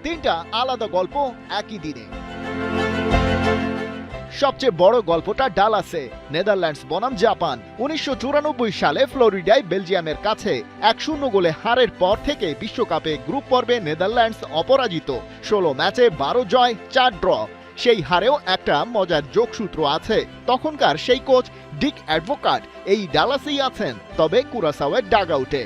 তিনটা আলাদা গল্প একই দিনে। সবচেয়ে বড় গল্পটা ডালাসে, নেদারল্যান্ডস বনাম জাপান। 1994 সালে ফ্লোরিডায় বেলজিয়ামের কাছে 1-0 গোলে হারের পর থেকে বিশ্বকাপে গ্রুপ পর্বে নেদারল্যান্ডস অপরাজিত। 16 ম্যাচে 12 জয়, 4 ড্র। সেই হারেও একটা মজার যোগসূত্র আছে। তখনকার সেই কোচ ডিক অ্যাডভোকাট এই ডালাসেই আছেন, তবে কুরাসাওয়ের ডাগআউটে।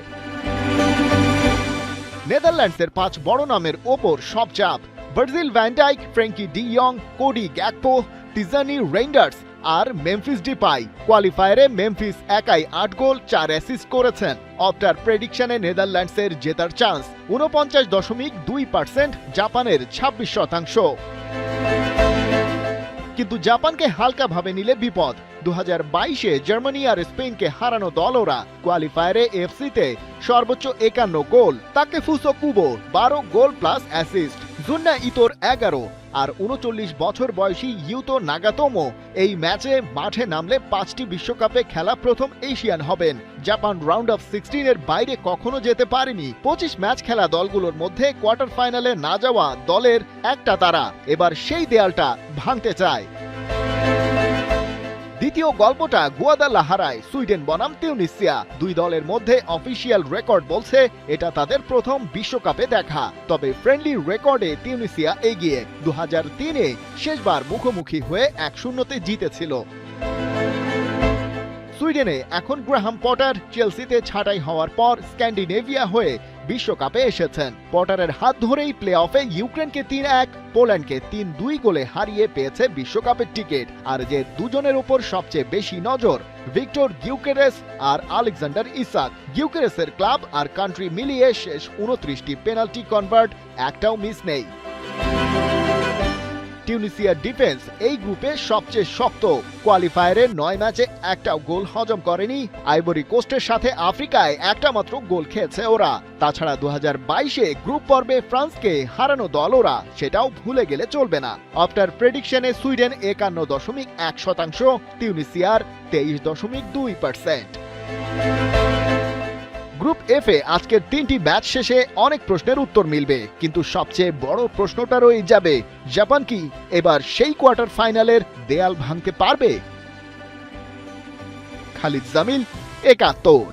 নেদারল্যান্ডসের 5 বড় নামের ওপর সব চাপ। Virgil van Dijk, Frenkie de ইয়ং, কোডি গ্যাকপো, টিজানি রেইন্ডার্স আর মেমফিস ডিপাই। কোয়ালিফায়ারে মেমফিস একাই 8 গোল 4 অ্যাসিস্ট করেছেন। অপটার প্রেডিকশনে নেদারল্যান্ডসের জেতার চান্স 49.2%, জাপানের 26%। কিন্তু জাপানকে হালকা ভাবে নিলে বিপদ। 2022-এ জার্মানি আর স্পেনকে হারানো দল ওরা। কোয়ালিফায়ারে এফসিতে সর্বোচ্চ 51 গোল। তাকেফুসো কুবো 12 গোল প্লাস অ্যাসিস্ট। জুন্না ইতোর 11 আর 39 বছর বয়সী ইউতো নাগাতোমো এই ম্যাচে মাঠে নামলে 5টি বিশ্বকাপে খেলা প্রথম এশিয়ান হবেন। জাপান রাউন্ড অফ 16-এর বাইরে কখনো যেতে পারেনি। 25 ম্যাচ খেলা দলগুলোর মধ্যে কোয়ার্টার ফাইনালে না যাওয়া দলের একটা তারা এবার সেই দেয়ালটা ভাঙতে চায়। দ্বিতীয় গল্পটা গুয়াদালাহারায়, সুইডেন বনাম তিউনিসিয়া। দুই দলের মধ্যে অফিসিয়াল রেকর্ড বলছে এটা তাদের প্রথম বিশ্বকাপে দেখা। তবে ফ্রেন্ডলি রেকর্ডে তিউনিসিয়া এগিয়ে। 2003-এ শেষবার মুখোমুখি হয়ে 1-0-তে জিতেছিল। সুইডেনে এখন গ্রাহাম পটার চেলসিতে ছাঁটাই হওয়ার পর স্ক্যান্ডিনেভিয়া হয়ে বিশ্বকাপে এসেছেন। পটারের হাত ধরেই প্লে অফে ইউক্রেনকে 3-1, পোল্যান্ডকে 3-2 গোলে হারিয়ে পেয়েছে বিশ্বকাপের টিকিট। আর যে দুজনের উপর সবচেয়ে বেশি নজর, ভিক্টর গিউকেরেস আর আলেকজান্ডার ইসাক। গিউকেরেসের ক্লাব আর কান্ট্রি মিলিয়ে শেষ 29টি পেনাল্টি কনভার্ট, একটাও মিস নেই। টিউনিসিয়ার ডিফেন্স এই গ্রুপে সবচেয়ে শক্ত। কোয়ালিফায়ারে 9 ম্যাচে একটাও গোল হজম করেনি। আইভরি কোস্টের সাথে আফ্রিকায় একটা মাত্র গোল খেয়েছে ওরা। তাছাড়া 2022-এ গ্রুপ পর্বে ফ্রান্সকে হারানো দল ওরা, সেটাও ভুলে গেলে চলবে না। আফটার প্রেডিকশনে সুইডেন 51.1%, টিউনিসিয়ার 23.2%। গ্রুপ এফে আজকের 3টি ম্যাচ শেষে অনেক প্রশ্নের উত্তর মিলবে, কিন্তু সবচেয়ে বড় প্রশ্নটা রয়ে যাবে, জাপান কি এবার সেই কোয়ার্টার ফাইনালের দেয়াল ভাঙতে পারবে? খালিদ জামিল, 71।